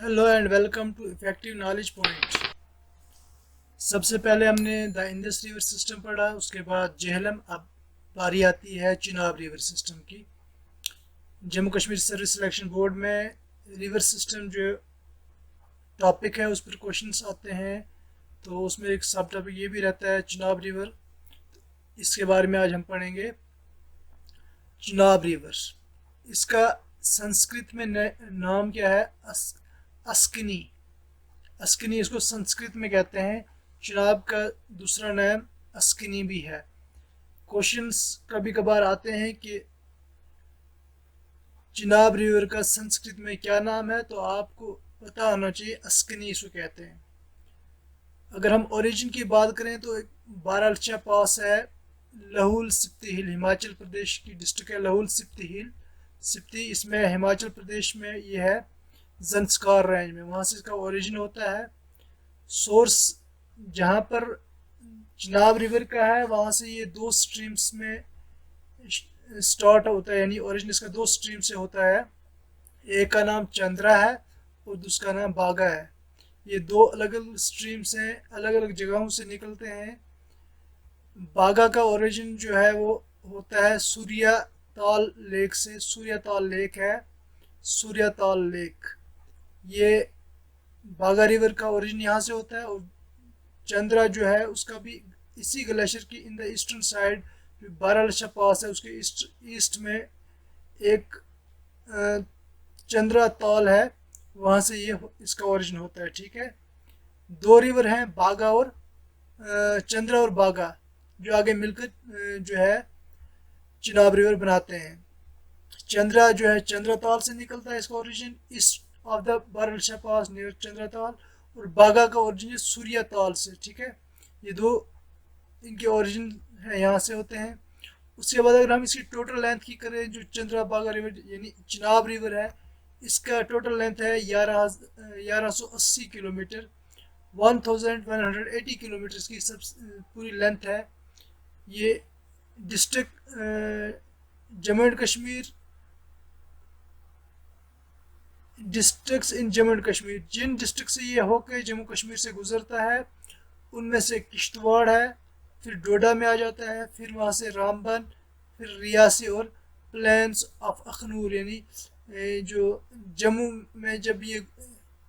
Hello and welcome to effective knowledge point. सबसे पहले हमने द इंडस रिवर सिस्टम पढ़ा, उसके बाद जेहलम। अब बारी आती है चिनाब रिवर सिस्टम की। Jammu Kashmir service selection board में रिवर सिस्टम जो टॉपिक है उस पर क्वेश्चंस आते हैं, तो उसमें एक सब टॉपिक ये भी रहता है चिनाब रिवर। इसके बारे में आज हम पढ़ेंगे। चिनाब रिवर, इसका संस्कृत में नाम क्या है? अस्किनी। अस्किनी इसको संस्कृत में कहते हैं। चिनाब का दूसरा नाम अस्किनी भी है। क्वेश्चंस कभी कभार आते हैं कि चिनाब रिवर का संस्कृत में क्या नाम है, तो आपको पता होना चाहिए अस्किनी इसको कहते हैं। अगर हम ओरिजिन की बात करें तो एक बारालचा पास है, लाहौल स्पीति हिल, हिमाचल प्रदेश की डिस्ट्रिक्ट है लाहौल स्पीति हिल। स्पीति इसमें हिमाचल प्रदेश में ये है, जंस्कार रेंज में, वहाँ से इसका ओरिजिन होता है। सोर्स जहाँ पर चिनाब रिवर का है वहाँ से ये दो स्ट्रीम्स में स्टार्ट होता है, यानी ओरिजिन इसका दो स्ट्रीम से होता है। एक का नाम चंद्रा है और दूसरा नाम बागा है। ये दो अलग अलग स्ट्रीम्स हैं, अलग अलग जगहों से निकलते हैं। बागा का ओरिजिन जो है वो होता है सूर्यताल लेक से। सूर्यताल लेक है, सूर्यताल लेक। ये बागा रिवर का ओरिजिन यहाँ से होता है। और चंद्रा जो है उसका भी इसी ग्लेशियर की in the eastern side, Baralacha पास है उसके ईस्ट में एक चंद्रा ताल है, वहाँ से ये इसका ओरिजिन होता है। ठीक है, दो रिवर हैं, बागा और चंद्रा और बागा, जो आगे मिलकर जो है चिनाब रिवर बनाते हैं। चंद्रा जो है चंद्रा ताल से निकलता है, इसका origin east of the Baralacha pass near Chandra Tal. और बागा का ओरिजिन है सूर्य ताल से। ठीक है, ये दो इनके ओरिजिन है, यहाँ से होते हैं। उसके बाद अगर हम इसकी टोटल लेंथ की करें, जो चंद्रा बागा रिवर यानी चिनाब रिवर है, इसका टोटल लेंथ है 1180 किलोमीटर, 1180 किलोमीटर इसकी सब पूरी लेंथ है। ये district Jammu and Kashmir, districts in Jammu and Kashmir, जिन डिस्ट्रिक्ट से ये होकर जम्मू कश्मीर से गुजरता है उनमें से किश्तवाड़ है, फिर डोडा में आ जाता है, फिर वहाँ से रामबन, फिर रियासी और प्लेन्स ऑफ अखनूर, यानी जो जम्मू में जब ये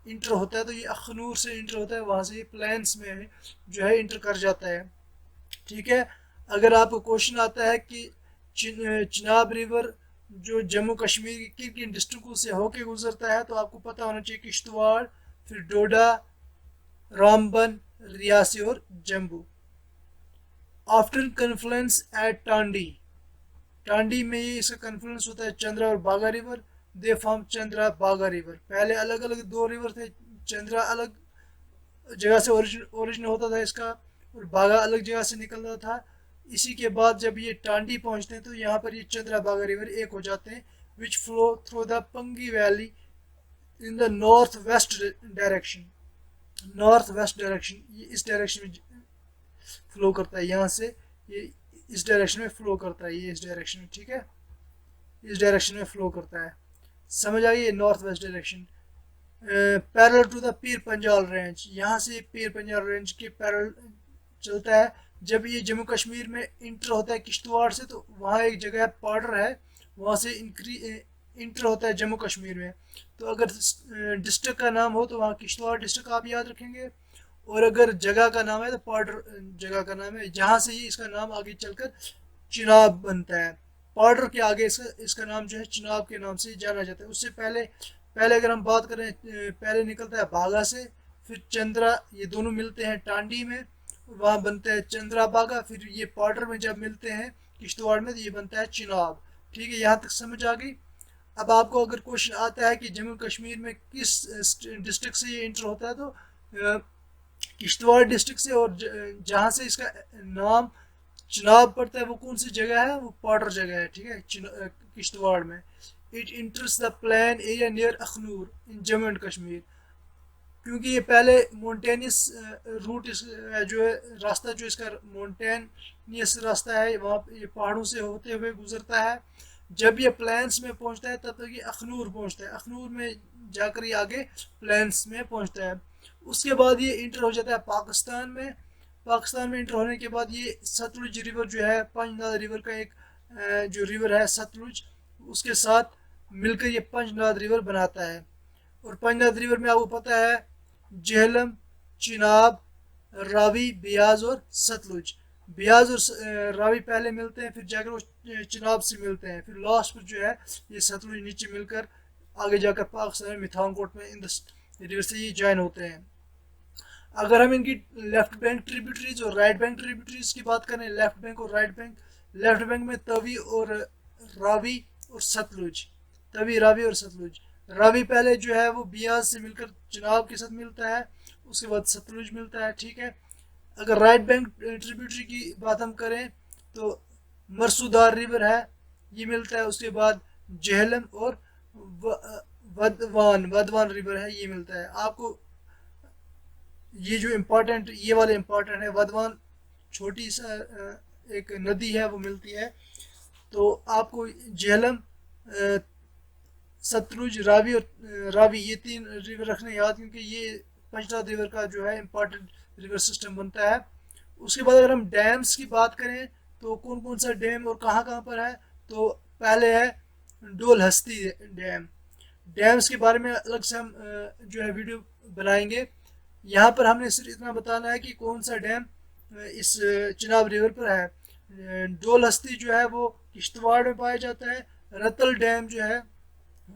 इंटर होता है तो ये अखनूर से इंटर होता है, वहाँ से ये प्लेन्स में जो है इंटर कर जाता है। ठीक है, अगर आपको क्वेश्चन आता है कि चिनाब रिवर जो जम्मू कश्मीर की किन किन डिस्ट्रिक्टों से होके गुजरता है, तो आपको पता होना चाहिए किश्तवाड़, फिर डोडा, रामबन, रियासी और जम्मू। आफ्टर कन्फ्लुएंस एट टांडी, टांडी में ये इसका कन्फ्लुएंस होता है चंद्रा और बागा रिवर, दे फॉर्म चंद्रा बागा रिवर। पहले अलग अलग दो रिवर थे, चंद्रा अलग जगह से ओरिजिन होता था इसका, और बागा अलग जगह से निकलता था। इसी के बाद जब ये टांडी पहुंचते हैं तो यहाँ पर ये चंद्रा बागा रिवर एक हो जाते हैं, विच flow through the Pangi valley in the north west direction. North west direction, ये इस डायरेक्शन में फ्लो करता है, यहाँ से ये इस डायरेक्शन में फ्लो करता है, ये इस डायरेक्शन में। ठीक है, इस डायरेक्शन में फ्लो करता है, समझ आ गई? ये north west direction. Parallel to the Pir Panjal range, यहाँ से पीर पंजाल रेंज के पैरेलल चलता है। जब ये जम्मू कश्मीर में इंटर होता है किश्तवाड़ से, तो वहाँ एक जगह पार्डर है, वहाँ से इंटर होता है जम्मू कश्मीर में। तो अगर डिस्ट्रिक्ट का नाम हो तो वहाँ किश्तवाड़ डिस्ट्रिक्ट आप याद रखेंगे, और अगर जगह का नाम है तो पार्डर जगह का नाम है, जहाँ से ही इसका नाम आगे चलकर चिनाब बनता है। पार्डर के आगे इसका नाम जो है चिनाब के नाम से जाना जाता है। उससे पहले पहले अगर हम बात करें, पहले निकलता है बागा से, फिर चंद्रा, ये दोनों मिलते हैं टांडी में, वहाँ बनता है चंद्रा बागा। फिर ये पार्डर में जब मिलते हैं किश्तवाड़ में तो ये बनता है चिनाब। ठीक है, यहाँ तक समझ आ गई? अब आपको अगर क्वेश्चन आता है कि जम्मू कश्मीर में किस डिस्ट्रिक्ट से ये इंटर होता है, तो किश्तवाड़ डिस्ट्रिक्ट से, और जहाँ से इसका नाम चिनाब पड़ता है वो कौन सी जगह है? वो पार्डर जगह है। ठीक है, किश्तवाड़ में। It इंटर्स the plan area near Akhnoor in Jammu and Kashmir, क्योंकि ये पहले मोन्टेनियस रूट जो है, रास्ता जो इसका मोन्टेनियस रास्ता है, वहाँ ये पहाड़ों से होते हुए गुजरता है। जब ये प्लेन्स में पहुंचता है तब तक ये अखनूर पहुंचता है, अखनूर में जाकर ये आगे प्लेन्स में पहुंचता है। उसके बाद ये इंटर हो जाता है पाकिस्तान में। पाकिस्तान में इंटर होने के बाद ये सतलुज रिवर जो है, पंजनाद रिवर का एक जो रिवर है सतलुज, उसके साथ मिलकर ये पंजनाद रिवर बनाता है। और पंजनाद रिवर में आपको पता है झेलम, चिनाब, रावी, बियाज और सतलुज। बियाज और रावी पहले मिलते हैं, फिर जाकर वो चिनाब से मिलते हैं, फिर लास्ट पर जो है ये सतलुज नीचे मिलकर आगे जाकर पाकिस्तान में मिठानकोट में इंदस रिवर से ये ज्वाइन होते हैं। अगर हम इनकी लेफ्ट बैंक ट्रिब्यूटरीज और राइट बैंक ट्रिब्यूटरीज की बात करें, लेफ्ट बैंक और राइट बैंक, लेफ्ट बैंक में तवी और रावी और सतलुज, तवी, रावी और सतलुज। रावी पहले जो है वो बियाज से मिलकर चिनाब के साथ मिलता है, उसके बाद सतलुज मिलता है, ठीक है। अगर राइट बैंक ट्रिब्यूटरी की बात हम करें तो मरसूदार रिवर है, ये मिलता है, उसके बाद झेलम और वदवान रिवर है, ये मिलता है। आपको ये जो इम्पोर्टेंट, ये वाले इम्पोर्टेंट है, वदवान छोटी सा एक नदी है वो मिलती है। तो आपको झेलम, सतलुज, रावी और रावी, ये 3 रिवर रखने याद, क्योंकि ये पंचनाद रिवर का जो है इम्पोर्टेंट रिवर सिस्टम बनता है। उसके बाद अगर हम डैम्स की बात करें तो कौन कौन सा डैम और कहाँ कहाँ पर है, तो पहले है डोल हस्ती डैम। डैम्स के बारे में अलग से हम जो है वीडियो बनाएंगे। यहाँ पर हमने सिर्फ इतना बताना है कि कौन सा डैम इस चिनाब रिवर पर है। डोल हस्ती जो है वो किश्तवाड़ में पाया जाता है। रतल डैम जो है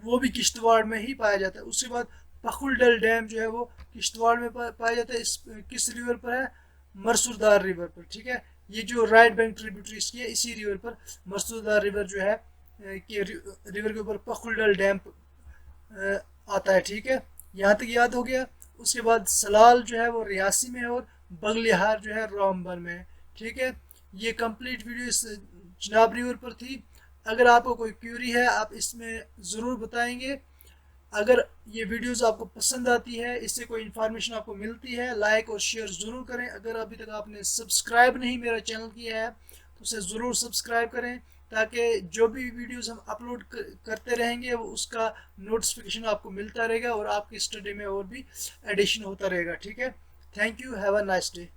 वो भी किश्तवाड़ में ही पाया जाता है। उसके बाद पखुलडल डैम जो है वो किश्तवाड़ में पाया जाता है। इस किस रिवर पर है, मरसूदार रिवर पर, ठीक है। ये जो राइट बैंक ट्रिब्यूटरीज की है, इसी रिवर पर मरसूदार रिवर जो है कि रिवर के ऊपर पखुलडल डैम आता है, ठीक है। यहाँ तक याद हो गया। उसके बाद सलाल जो है वो रियासी में है और बगलिहार जो है रामबन में है, ठीक है। ये कंप्लीट वीडियो इस चिनाब रिवर पर थी। अगर आपको कोई क्यूरी है आप इसमें ज़रूर बताएंगे। अगर ये वीडियोस आपको पसंद आती है, इससे कोई इन्फॉर्मेशन आपको मिलती है, लाइक और शेयर ज़रूर करें। अगर अभी तक आपने सब्सक्राइब नहीं मेरा चैनल किया है तो उसे ज़रूर सब्सक्राइब करें, ताकि जो भी वीडियोस हम अपलोड करते रहेंगे वो उसका नोटिफिकेशन आपको मिलता रहेगा और आपकी स्टडी में और भी एडिशन होता रहेगा, ठीक है। Thank you, have a nice day.